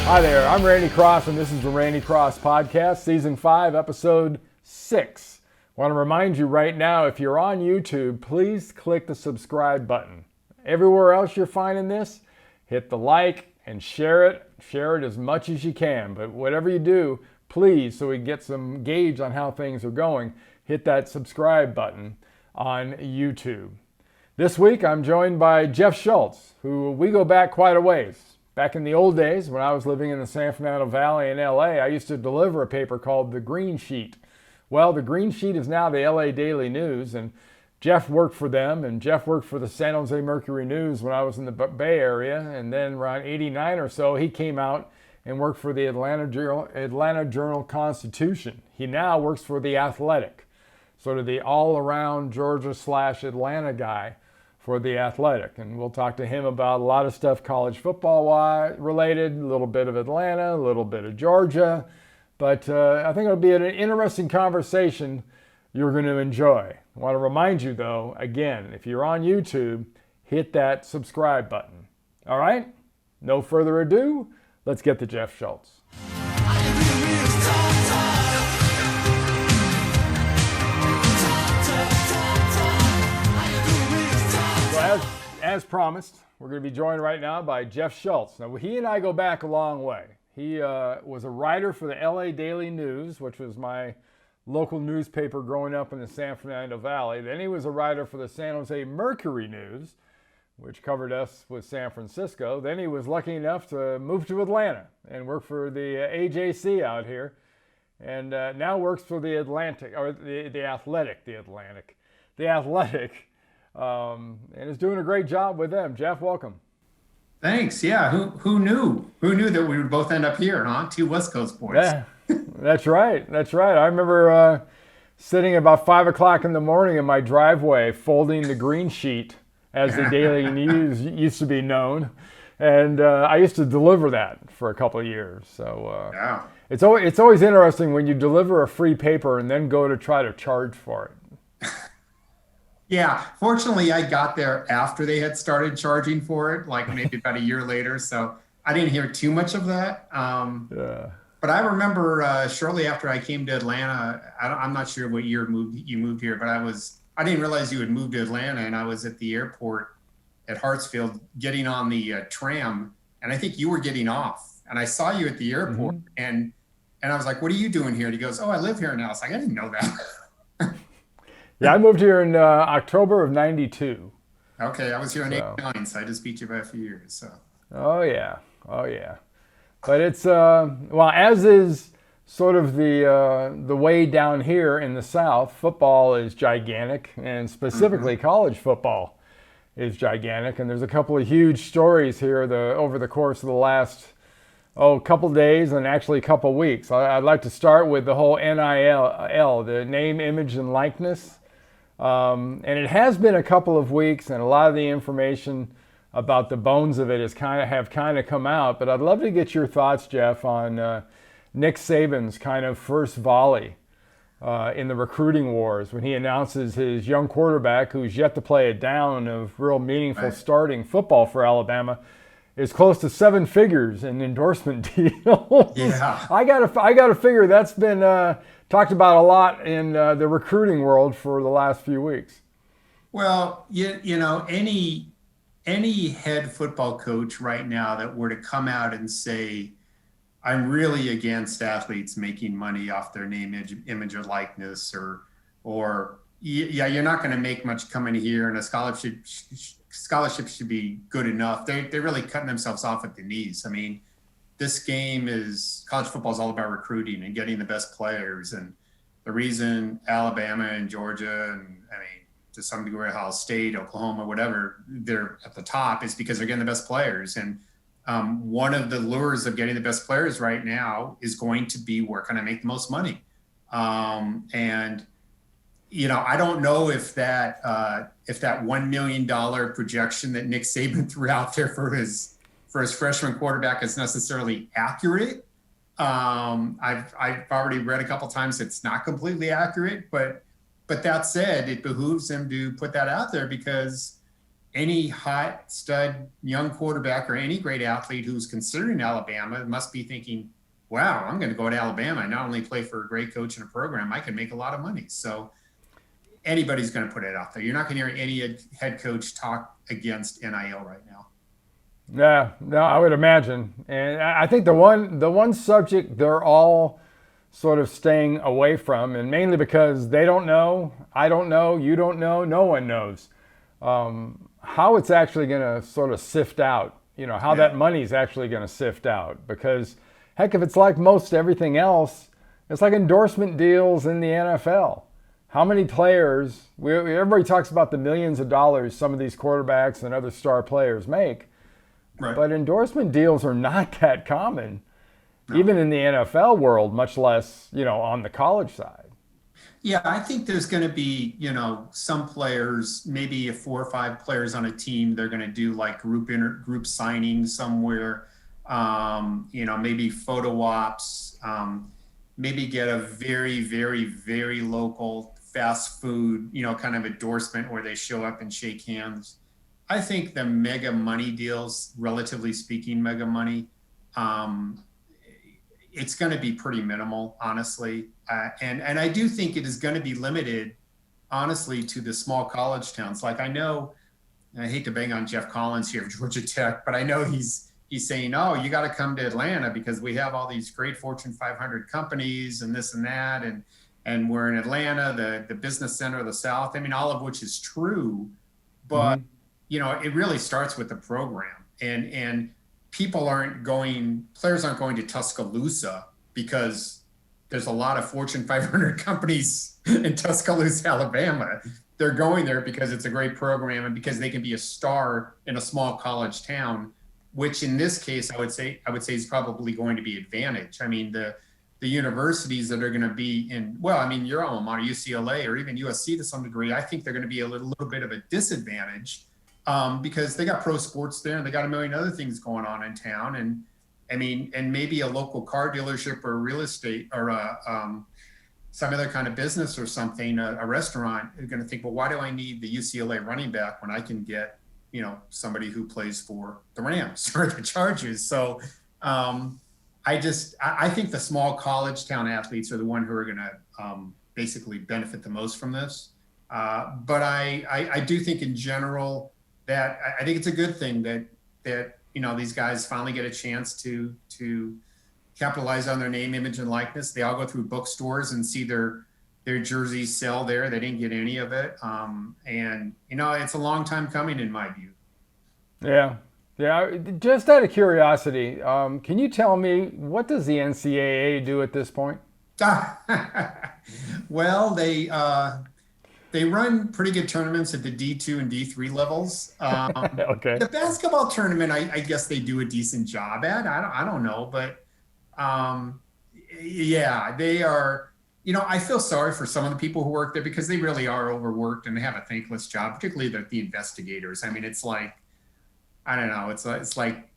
Hi there, I'm Randy Cross, and this is the Randy Cross Podcast, Season 5, Episode 6. I want to remind you right now, if you're on YouTube, please click the subscribe button. Everywhere else you're finding this, hit the like and share it. Share it as much as you can, but whatever you do, please, so we get some gauge on how things are going, hit that subscribe button on YouTube. This week, I'm joined by Jeff Schultz, who we go back quite a ways. Back in the old days, when I was living in the San Fernando Valley in LA, I used to deliver a paper called The Green Sheet. Well, The Green Sheet is now the LA Daily News, and Jeff worked for them, and Jeff worked for the San Jose Mercury News when I was in the Bay Area, and then around 89 or so, he came out and worked for the Atlanta Journal-Constitution. He now works for The Athletic, sort of the all-around Georgia/Atlanta guy for The Athletic, and we'll talk to him about a lot of stuff college football related, a little bit of Atlanta, a little bit of Georgia, but I think it'll be an interesting conversation you're going to enjoy. I want to remind you though, again, if you're on YouTube, hit that subscribe button. All right, no further ado, let's get to Jeff Schultz. As promised, we're going to be joined right now by Jeff Schultz. Now, he and I go back a long way. He was a writer for the LA Daily News, which was my local newspaper growing up in the San Fernando Valley. Then he was a writer for the San Jose Mercury News, which covered us with San Francisco. Then he was lucky enough to move to Atlanta and work for the AJC out here, and now works for the Athletic. And is doing a great job with them. Jeff, welcome. Thanks. Yeah. Who knew? Who knew that we would both end up here, huh? Two West Coast boys. Yeah, that's right. That's right. I remember sitting about 5 o'clock in the morning in my driveway, folding the Green Sheet, as the Daily News used to be known, and I used to deliver that for a couple of years. So yeah. It's always interesting when you deliver a free paper and then go to try to charge for it. Yeah, fortunately, I got there after they had started charging for it, like maybe about a year later. So I didn't hear too much of that. But I remember shortly after I came to Atlanta, I'm not sure what year you moved here, but I didn't realize you had moved to Atlanta, and I was at the airport at Hartsfield getting on the tram, and I think you were getting off, and I saw you at the airport, and I was like, "What are you doing here?" And he goes, "Oh, I live here now." I was like, "I didn't know that." Yeah, I moved here in October of '92. Okay, I was here in '89, so I just beat you by a few years. So. Oh yeah. But it's as is sort of the way down here in the South. Football is gigantic, and specifically college football is gigantic. And there's a couple of huge stories here over the course of the last couple days and actually a couple weeks. I'd like to start with the whole NIL, the name, image, and likeness. And it has been a couple of weeks, and a lot of the information about the bones of it have kind of come out. But I'd love to get your thoughts, Jeff, on Nick Saban's kind of first volley in the recruiting wars when he announces his young quarterback, who's yet to play a down of real meaningful starting football for Alabama, is close to 7 figures in endorsement deals. Yeah, I gotta figure that's been talked about a lot in the recruiting world for the last few weeks. Well, you know, any head football coach right now that were to come out and say, "I'm really against athletes making money off their name, image, or likeness," or yeah, you're not going to make much coming here, and a scholarship should be good enough. They're really cutting themselves off at the knees. I mean, college football is all about recruiting and getting the best players. And the reason Alabama and Georgia, and I mean, to some degree, Ohio State, Oklahoma, whatever, they're at the top is because they're getting the best players. And one of the lures of getting the best players right now is going to be where can I make the most money? And you know, I don't know if that $1 million projection that Nick Saban threw out there for his freshman quarterback is necessarily accurate. I've already read a couple times it's not completely accurate, but that said, it behooves him to put that out there because any hot stud young quarterback or any great athlete who's considering Alabama must be thinking, wow, I'm going to go to Alabama. I not only play for a great coach and a program, I can make a lot of money. So anybody's going to put it out there. You're not going to hear any head coach talk against NIL right now. Yeah, no, I would imagine. And I think the one subject they're all sort of staying away from, and mainly because they don't know, I don't know, you don't know, no one knows how it's actually going to sort of sift out, how that money is actually going to sift out. Because, heck, if it's like most everything else, it's like endorsement deals in the NFL. How many players, everybody talks about the millions of dollars some of these quarterbacks and other star players make, Right. but endorsement deals are not that common, No. even in the NFL world, much less, on the college side. Yeah, I think there's going to be, some players, maybe 4 or 5 players on a team, they're going to do like group signings somewhere, maybe photo ops, maybe get a very, very, very local fast food, kind of endorsement where they show up and shake hands. I think the mega money deals, relatively speaking, mega money, it's going to be pretty minimal, honestly. And I do think it is going to be limited, honestly, to the small college towns. Like I hate to bang on Jeff Collins here of Georgia Tech, but I know he's saying, oh, you got to come to Atlanta because we have all these great Fortune 500 companies and this and that. And we're in Atlanta, the business center of the South. I mean, all of which is true, but it really starts with the program, and players aren't going to Tuscaloosa because there's a lot of Fortune 500 companies in Tuscaloosa, Alabama. They're going there because it's a great program and because they can be a star in a small college town, which in this case, I would say is probably going to be advantage. I mean, the universities that are going to be your alma mater, UCLA, or even USC to some degree, I think they're going to be a little bit of a disadvantage because they got pro sports there and they got a million other things going on in town. And maybe a local car dealership or real estate or some other kind of business or something, a restaurant is going to think, well, why do I need the UCLA running back when I can get, somebody who plays for the Rams or the Chargers? So I think the small college town athletes are the one who are going to basically benefit the most from this. But I do think in general that I think it's a good thing that these guys finally get a chance to capitalize on their name, image, and likeness. They all go through bookstores and see their jerseys sell there. They didn't get any of it. And it's a long time coming in my view. Yeah. Yeah. Just out of curiosity, can you tell me, what does the NCAA do at this point? Well, they run pretty good tournaments at the D2 and D3 levels. Okay. The basketball tournament, I guess they do a decent job at. I don't know, but yeah, they are. I feel sorry for some of the people who work there because they really are overworked and they have a thankless job, particularly the investigators. I mean, it's like, I don't know, it's like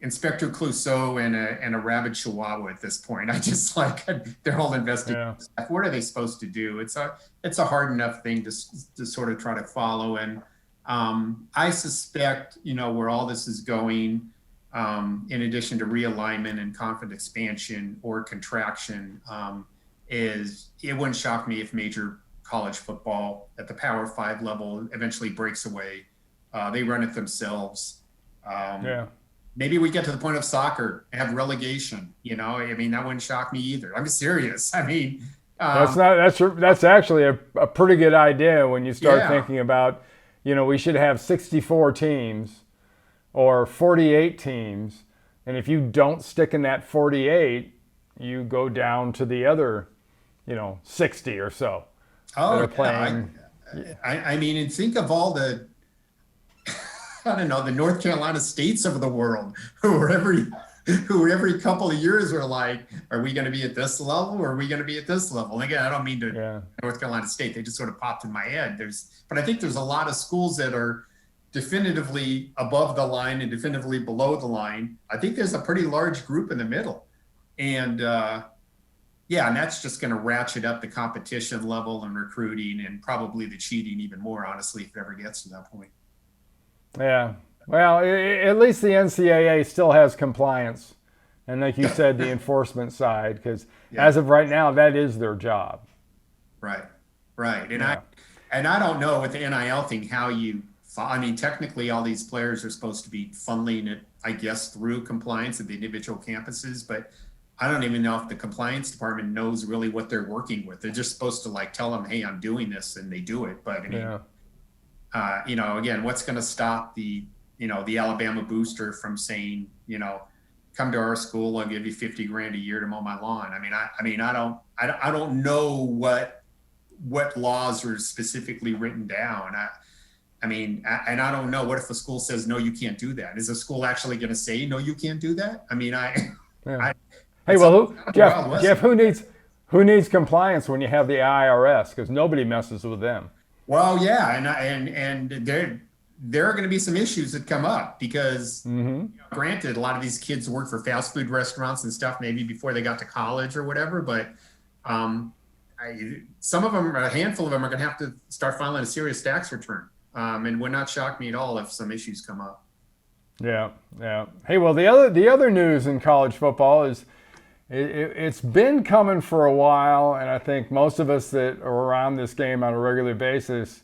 Inspector Clouseau and a rabid Chihuahua at this point. I just like their whole investigation. Yeah. What are they supposed to do? It's a hard enough thing to sort of try to follow. And I suspect, where all this is going, in addition to realignment and conference expansion or contraction, is it wouldn't shock me if major college football at the Power 5 level eventually breaks away. They run it themselves. Yeah. Maybe we get to the point of soccer and have relegation. I mean, that wouldn't shock me either. I'm serious. I mean, that's actually a pretty good idea when you start thinking about, we should have 64 teams or 48 teams, and if you don't stick in that 48, you go down to the other, 60 or so. Oh, that are playing. I mean, and think of all the, I don't know, the North Carolina states of the world who every couple of years are like, are we going to be at this level or are we going to be at this level? And again, I don't mean North Carolina State. They just sort of popped in my head. But I think there's a lot of schools that are definitively above the line and definitively below the line. I think there's a pretty large group in the middle. And and that's just going to ratchet up the competition level and recruiting and probably the cheating even more, honestly, if it ever gets to that point. Yeah. Well, at least the NCAA still has compliance. And like you Yeah, said, the enforcement side, because yeah, as of right now, that is their job. right, right. Yeah. And I don't know with the NIL thing how I mean, technically, all these players are supposed to be funneling it, I guess, through compliance at the individual campuses, but I don't even know if the compliance department knows really what they're working with. They're just supposed to like tell them, "Hey, I'm doing this," and they do it. But I mean, Yeah. again, what's going to stop the Alabama booster from saying, come to our school, I'll give you 50 grand a year to mow my lawn. I don't know what laws are specifically written down. And I don't know what if a school says, no, you can't do that. Is a school actually going to say, no, you can't do that? Yeah. I, Hey, it's well, almost kind of a Wild West. Jeff, who needs compliance when you have the IRS? Because nobody messes with them. Well, yeah. And there are going to be some issues that come up because Mm-hmm. granted, a lot of these kids work for fast food restaurants and stuff, maybe before they got to college or whatever. But um, some of them, a handful of them, are going to have to start filing a serious tax return. And would not shock me at all if some issues come up. Yeah, yeah. Hey, well, the other news in college football is it's been coming for a while, and I think most of us that are around this game on a regular basis,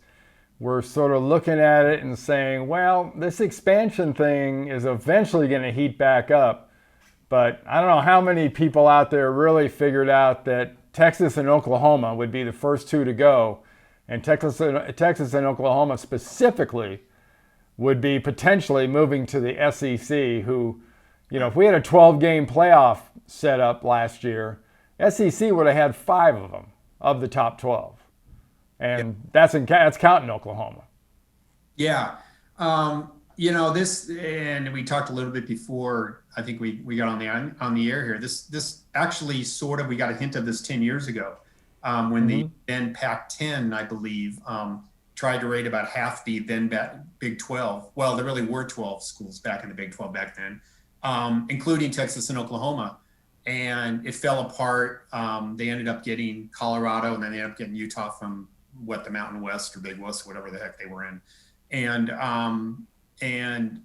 we're sort of looking at it and saying, well, this expansion thing is eventually going to heat back up. But I don't know how many people out there really figured out that Texas and Oklahoma would be the first two to go, and Texas and Oklahoma specifically would be potentially moving to the SEC, who, if we had a 12-game playoff set up last year, SEC would have had 5 of them of the top 12. And that's counting Oklahoma. Yeah. This, and we talked a little bit before, I think we got on the air here. This actually sort of, we got a hint of this 10 years ago when the then Pac-10, I believe, tried to rate about half the then Big 12. Well, there really were 12 schools back in the Big 12 back then, including Texas and Oklahoma. And it fell apart. They ended up getting Colorado, and then they ended up getting Utah from the Mountain West or Big West, whatever the heck they were in.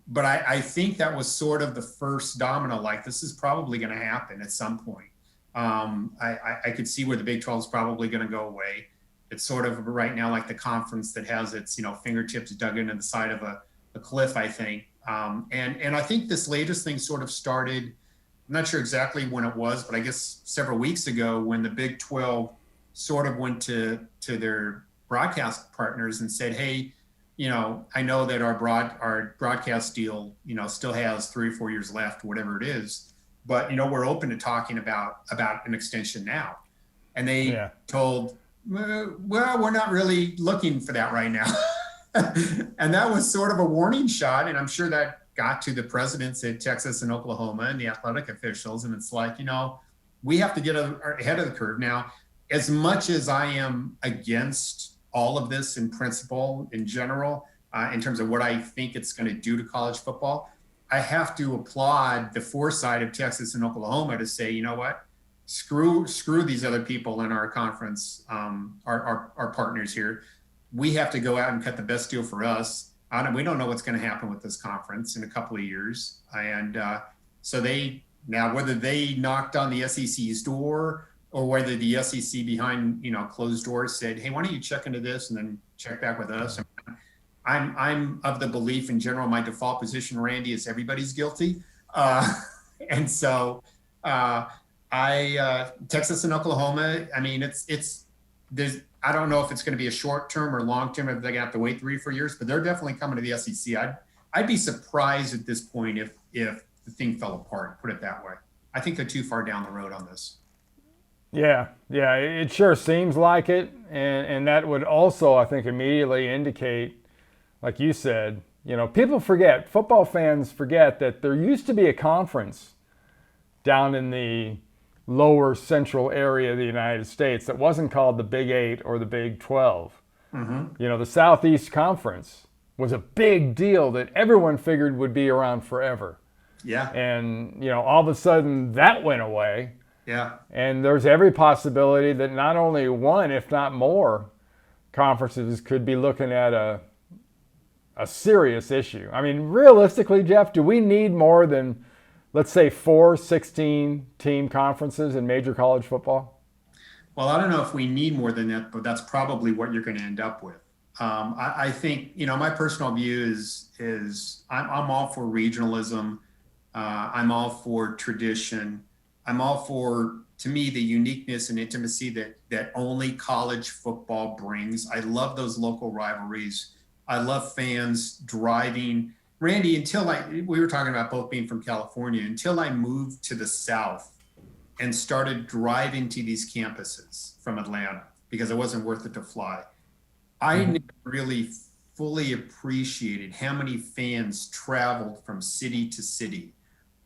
But I think that was sort of the first domino, like this is probably going to happen at some point. I could see where the Big 12 is probably going to go away. It's sort of right now like the conference that has its, fingertips dug into the side of a cliff, I think. And I think this latest thing sort of started, I'm not sure exactly when it was, but I guess several weeks ago when the Big 12 sort of went to their broadcast partners and said, hey, I know that our broadcast deal, still has 3 or 4 years left, whatever it is, but we're open to talking about an extension now. And they told, well, we're not really looking for that right now. And that was sort of a warning shot. And I'm sure that got to the presidents at Texas and Oklahoma and the athletic officials. And it's like, we have to get ahead of the curve. Now, as much as I am against all of this in principle, in general, in terms of what I think it's going to do to college football, I have to applaud the foresight of Texas and Oklahoma to say, you know what, screw these other people in our conference, our partners here. We have to go out and cut the best deal for us. We don't know what's going to happen with this conference in a couple of years. And so whether they knocked on the SEC's door or whether the SEC behind, closed doors said, hey, why don't you check into this and then check back with us? I'm of the belief in general, my default position, Randy, is everybody's guilty. And so Texas and Oklahoma, I mean, I don't know if it's going to be a short term or long term, if they're going to have to wait 3 or 4 years, but they're definitely coming to the SEC. I'd be surprised at this point if the thing fell apart, put it that way. I think they're too far down the road on this. Yeah, it sure seems like it. And that would also, I think, immediately indicate, like you said, people forget, football fans forget that there used to be a conference down in the lower central area of the United States that wasn't called the Big 8 or the Big 12. Mm-hmm. The Southeast Conference was a big deal that everyone figured would be around forever. Yeah. And, all of a sudden that went away. Yeah. And there's every possibility that not only one, if not more, conferences could be looking at a a serious issue. I mean, realistically, Jeff, do we need more than, let's say, 4 16-team conferences in major college football? Well, I don't know if we need more than that, but that's probably what you're going to end up with. I think, my personal view is I'm all for regionalism. I'm all for tradition. I'm all for, to me, the uniqueness and intimacy that only college football brings. I love those local rivalries. I love fans driving. Randy, we were talking about both being from California, until I moved to the South and started driving to these campuses from Atlanta because it wasn't worth it to fly. I never really fully appreciated how many fans traveled from city to city.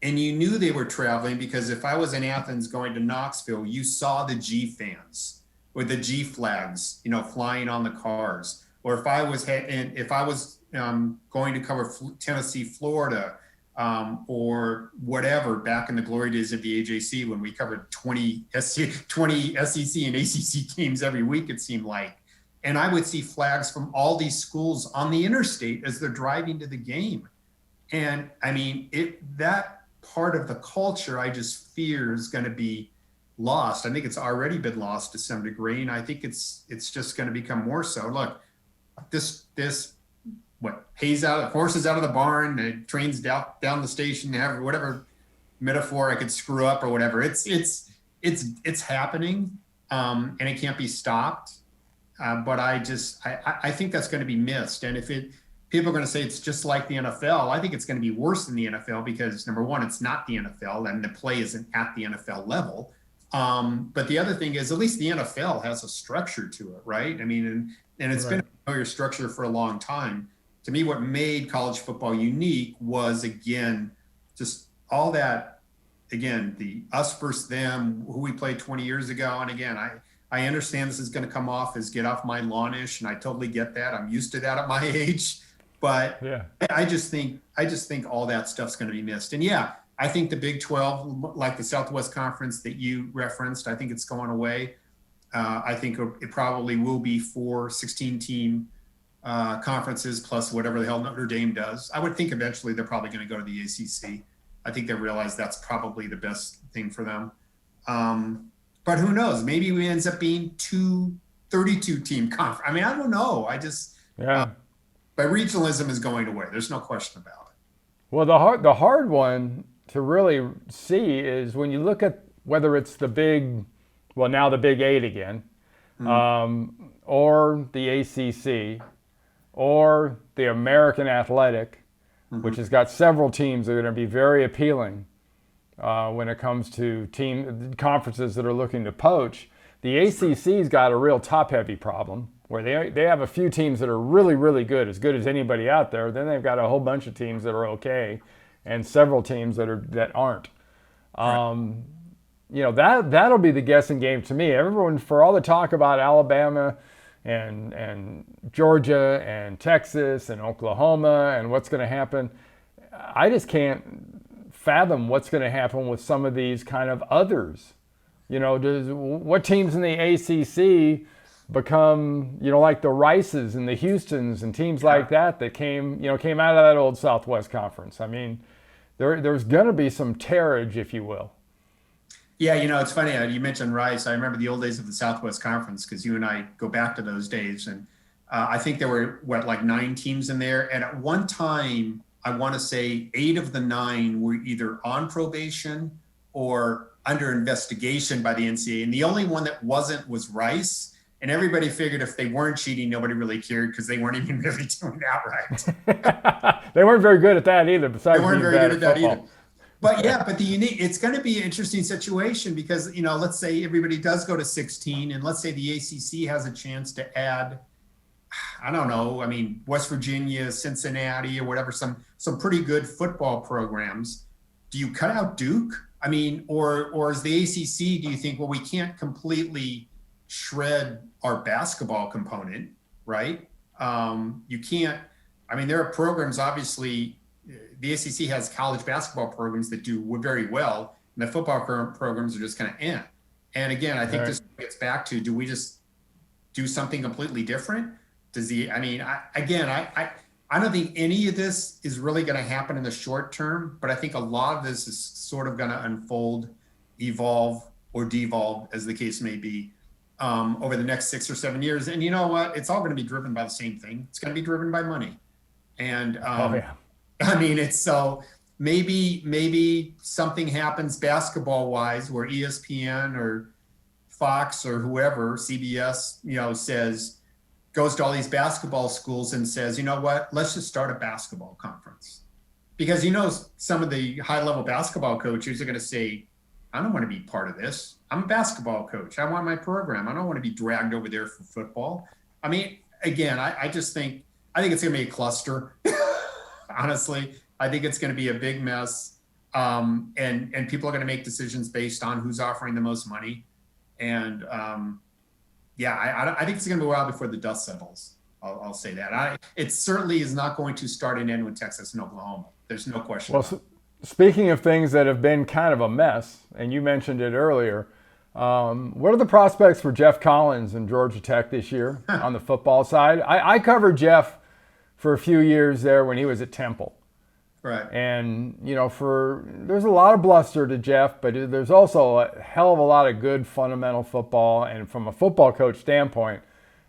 And you knew they were traveling because if I was in Athens going to Knoxville, you saw the G fans or the G flags, flying on the cars. Or if I was going to cover Tennessee, Florida, or whatever, back in the glory days of the AJC when we covered 20 SEC and ACC games every week, it seemed like. And I would see flags from all these schools on the interstate as they're driving to the game. And I mean, that part of the culture, I just fear is going to be lost. I think it's already been lost to some degree. And I think it's just going to become more so. Look, this horses out of the barn, the trains down the station, whatever metaphor I could screw up or whatever. It's happening, and it can't be stopped. But I think that's going to be missed. And people are going to say it's just like the NFL. I think it's going to be worse than the NFL because, number one, it's not the NFL and the play isn't at the NFL level. But the other thing is, at least the NFL has a structure to it, right? I mean, and it's been a familiar structure for a long time. To me, what made college football unique was, again, just all that, again, the us versus them, who we played 20 years ago. And again, I understand this is going to come off as get off my lawn-ish, and I totally get that. I'm used to that at my age. But yeah, I just think all that stuff's going to be missed. And yeah, I think the Big 12, like the Southwest Conference that you referenced, I think it's going away. I think it probably will be 4 16-team conferences plus whatever the hell Notre Dame does. I would think eventually they're probably going to go to the ACC. I think they realize that's probably the best thing for them. But who knows? Maybe it ends up being 2 32-team conference. I mean, I don't know. But regionalism is going away. There's no question about it. Well, the hard one to really see is when you look at whether it's the Big 8 again, or the ACC, or the American Athletic, which has got several teams that are going to be very appealing when it comes to team conferences that are looking to poach. The ACC's got a real top-heavy problem where they have a few teams that are really, really good as anybody out there. Then they've got a whole bunch of teams that are okay, and several teams that aren't. That'll be the guessing game to me. Everyone, for all the talk about Alabama and Georgia and Texas and Oklahoma and what's going to happen, I just can't fathom what's going to happen with some of these kind of others. What teams in the ACC become, like the Rices and the Houstons and teams like that came out of that old Southwest Conference. I mean, there's going to be some tearage, if you will. Yeah, it's funny. You mentioned Rice. I remember the old days of the Southwest Conference because you and I go back to those days. And I think there were, 9 teams in there. And at one time, I want to say 8 of the 9 were either on probation or under investigation by the NCAA. And the only one that wasn't was Rice. And everybody figured if they weren't cheating, nobody really cared because they weren't even really doing that right. They weren't very good at that either. Besides, they weren't very good at that either. But it's going to be an interesting situation because, let's say everybody does go to 16 and let's say the ACC has a chance to add, I don't know, West Virginia, Cincinnati or whatever, some pretty good football programs. Do you cut out Duke? Or is the ACC, do you think, well, we can't completely shred our basketball component, right? You can't, there are programs, obviously, the ACC has college basketball programs that do very well, and the football programs are just kind of eh. And again, I think this gets back to, do we just do something completely different? I don't think any of this is really going to happen in the short term, but I think a lot of this is sort of going to unfold, evolve, or devolve, as the case may be, over the next 6 or 7 years. And you know what? It's all going to be driven by the same thing. It's going to be driven by money. And Oh yeah. I mean, it's so maybe something happens basketball wise where ESPN or Fox or whoever, CBS, goes to all these basketball schools and says, you know what, let's just start a basketball conference. Because some of the high level basketball coaches are going to say, I don't want to be part of this. I'm a basketball coach. I want my program. I don't want to be dragged over there for football. I mean, again, I think it's going to be a cluster. Honestly, I think it's going to be a big mess. And people are going to make decisions based on who's offering the most money. And I think it's going to be a while before the dust settles. I'll say that. It certainly is not going to start and end with Texas and Oklahoma. There's no question. Well, speaking of things that have been kind of a mess, and you mentioned it earlier, what are the prospects for Jeff Collins and Georgia Tech this year on the football side? I covered Jeff for a few years there when he was at Temple. Right. And, there's a lot of bluster to Jeff, but there's also a hell of a lot of good fundamental football. And from a football coach standpoint,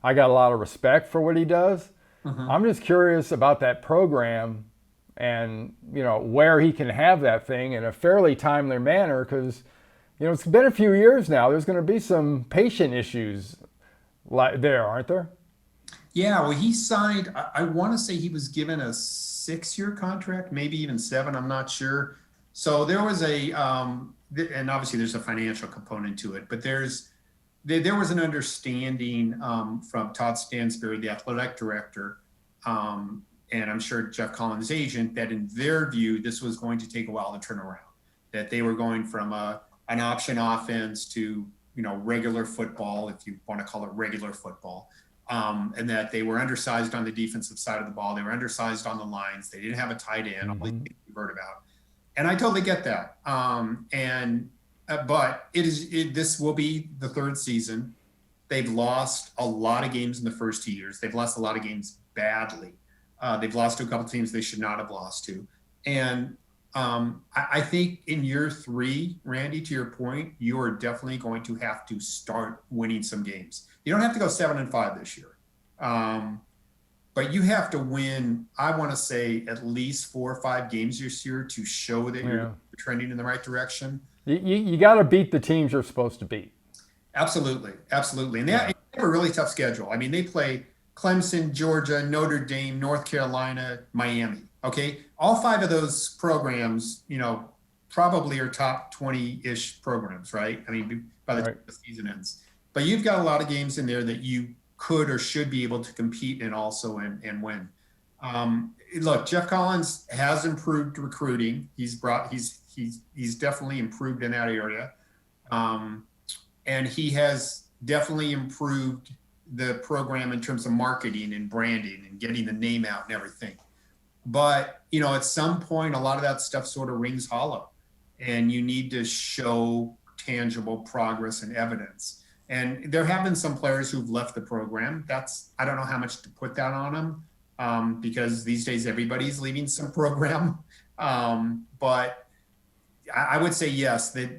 I got a lot of respect for what he does. Mm-hmm. I'm just curious about that program and, where he can have that thing in a fairly timely manner because, it's been a few years now. There's going to be some patient issues there, aren't there? Yeah, well, he signed, I want to say he was given a 6-year contract, maybe even 7, I'm not sure. So there was and obviously there's a financial component to it, but there was an understanding from Todd Stansberry, the athletic director, and I'm sure Jeff Collins' agent, that in their view, this was going to take a while to turn around, that they were going from an option offense to, regular football, if you want to call it regular football. And that they were undersized on the defensive side of the ball. They were undersized on the lines. They didn't have a tight end, all these things you've heard about. And I totally get that. But this will be the third season. They've lost a lot of games in the first 2 years. They've lost a lot of games badly. They've lost to a couple of teams they should not have lost to. And I think in year 3, Randy, to your point, you are definitely going to have to start winning some games. You don't have to go 7-5 this year. But you have to win, I want to say, at least 4 or 5 games this year to show that you're trending in the right direction. You got to beat the teams you're supposed to beat. Absolutely. And they have a really tough schedule. I mean, they play Clemson, Georgia, Notre Dame, North Carolina, Miami. Okay. All 5 of those programs, probably are top 20-ish programs, right? I mean, by the time the season ends. But you've got a lot of games in there that you could or should be able to compete in also and win. Look, Jeff Collins has improved recruiting. He's definitely improved in that area. And he has definitely improved the program in terms of marketing and branding and getting the name out and everything. But, at some point, a lot of that stuff sort of rings hollow and you need to show tangible progress and evidence. And there have been some players who've left the program. I don't know how much to put that on them because these days everybody's leaving some program. But I would say yes, that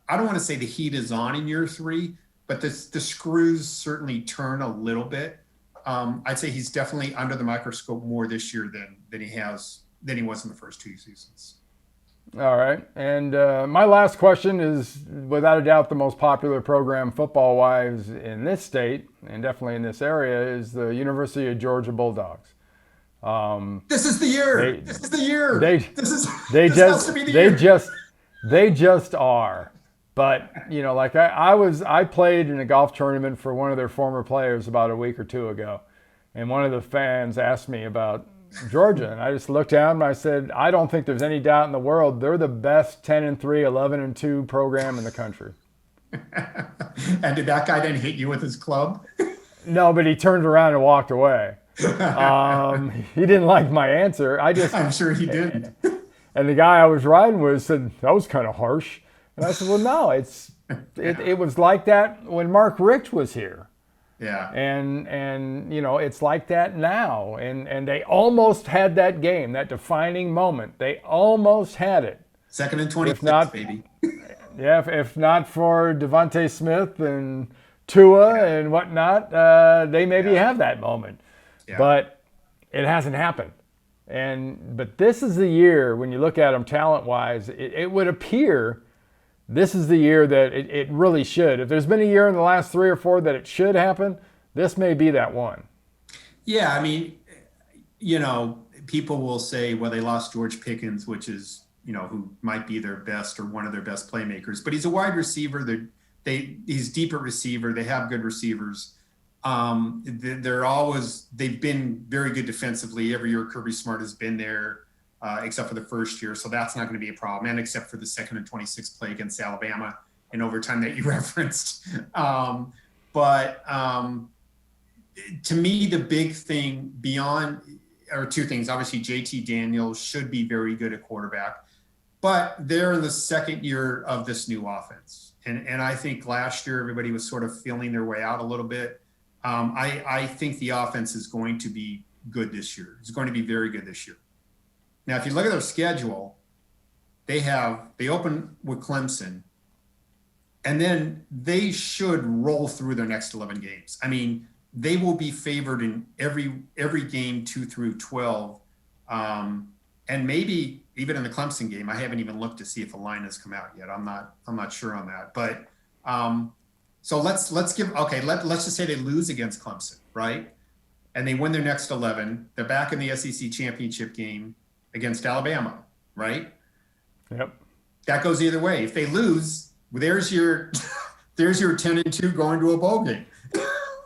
I don't want to say the heat is on in year 3, but the screws certainly turn a little bit. I'd say he's definitely under the microscope more this year than he was in the first 2 seasons. All right. And my last question is, without a doubt, the most popular program football-wise in this state, and definitely in this area, is the University of Georgia Bulldogs. This is the year. This is the year. They just are. But, I played in a golf tournament for one of their former players about a week or 2 ago. And one of the fans asked me about Georgia. And I just looked down and I said, I don't think there's any doubt in the world. They're the best 10-3, 11-2 program in the country. And did that guy then hit you with his club? No, but he turned around and walked away. He didn't like my answer. I'm sure he didn't. And the guy I was riding with said, that was kind of harsh. And I said, well, no, it was like that when Mark Richt was here. Yeah. And it's like that now. And they almost had that game, that defining moment. They almost had it. 2nd and 26, If not, baby. yeah, if not for Devontae Smith and Tua and whatnot, they maybe have that moment. Yeah. But it hasn't happened. But this is the year, when you look at them talent-wise, it would appear this is the year that it really should. If there's been a year in the last 3 or 4 that it should happen, this may be that one. Yeah, I mean, people will say, well, they lost George Pickens, which is, who might be their best or one of their best playmakers, but he's a wide receiver. He's deep at receiver. They have good receivers. They've been very good defensively. Every year Kirby Smart has been there, except for the first year. So that's not going to be a problem. And except for the 2nd and 26 play against Alabama in overtime that you referenced. But to me, the big thing are 2 things. Obviously, JT Daniels should be very good at quarterback, but they're in the 2nd year of this new offense. And I think last year, everybody was sort of feeling their way out a little bit. I think the offense is going to be good this year. It's going to be very good this year. Now, if you look at their schedule, they open with Clemson, and then they should roll through their next 11 games. I mean, they will be favored in every game 2 through 12. And maybe even in the Clemson game, I haven't even looked to see if the line has come out yet. I'm not sure on that. But so let's just say they lose against Clemson, right? And they win their next 11. They're back in the SEC championship game against Alabama, right? Yep. That goes either way. If they lose, there's your 10-2 going to a bowl game.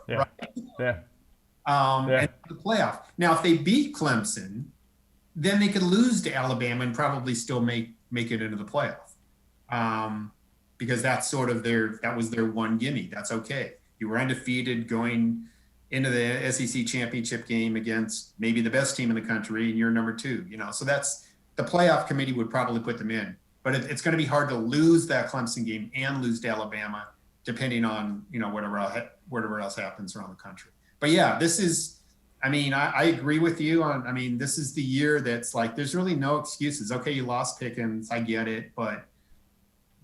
Yeah. Right? Yeah. And the playoff. Now, if they beat Clemson, then they could lose to Alabama and probably still make it into the playoff. Because that's sort of that was their one gimme. That's okay. You were undefeated going into the SEC championship game against maybe the best team in the country, and you're number 2. So that's the playoff committee would probably put them in. But it's going to be hard to lose that Clemson game and lose to Alabama, depending on whatever else happens around the country. But yeah, this is. I mean, I agree with you on. I mean, this is the year that's like there's really no excuses. Okay, you lost Pickens, I get it, but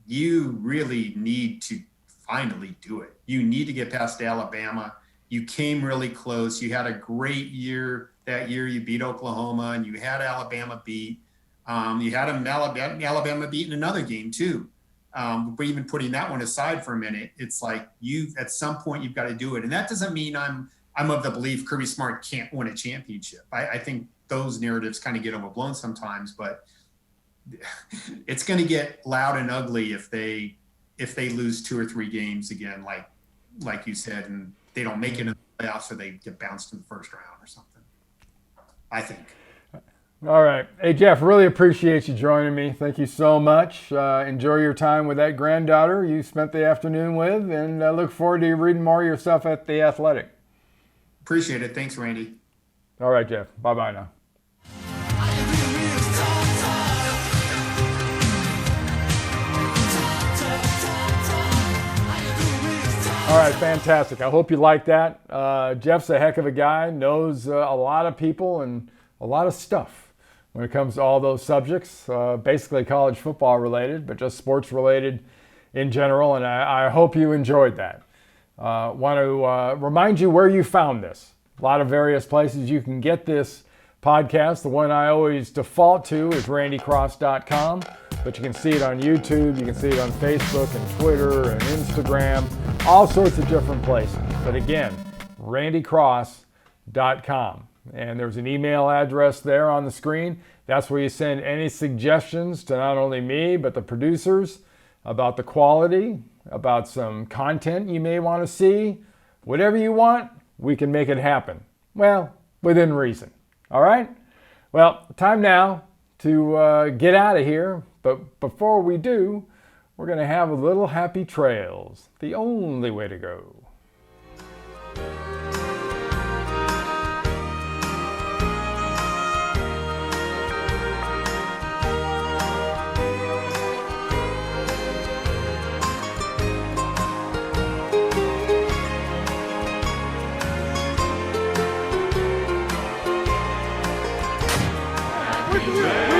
you really need to finally do it. You need to get past Alabama. You came really close. You had a great year that year. You beat Oklahoma, and you had Alabama beat. You had Alabama beat in another game too. But even putting that one aside for a minute, it's like at some point you've got to do it, and that doesn't mean I'm of the belief Kirby Smart can't win a championship. I think those narratives kind of get overblown sometimes, but it's going to get loud and ugly if they lose 2 or 3 games again, like you said, and they don't make it in the playoffs, or they get bounced in the first round or something. I think. All right. Hey, Jeff, really appreciate you joining me. Thank you so much. Enjoy your time with that granddaughter you spent the afternoon with, and look forward to reading more of your stuff at The Athletic. Appreciate it. Thanks, Randy. All right, Jeff. Bye-bye now. All right, fantastic. I hope you like that. Jeff's a heck of a guy, knows a lot of people and a lot of stuff when it comes to all those subjects, basically college football related, but just sports related in general, and I hope you enjoyed that. Want to remind you where you found this. A lot of various places you can get this podcast. The one I always default to is randycross.com, but you can see it on YouTube, you can see it on Facebook and Twitter and Instagram, all sorts of different places. But again, randycross.com. And there's an email address there on the screen. That's where you send any suggestions to not only me, but the producers about the quality, about some content you may want to see. Whatever you want, we can make it happen. Well, within reason. All right? Well, time now to get out of here. But before we do, we're going to have a little happy trails. The only way to go. We're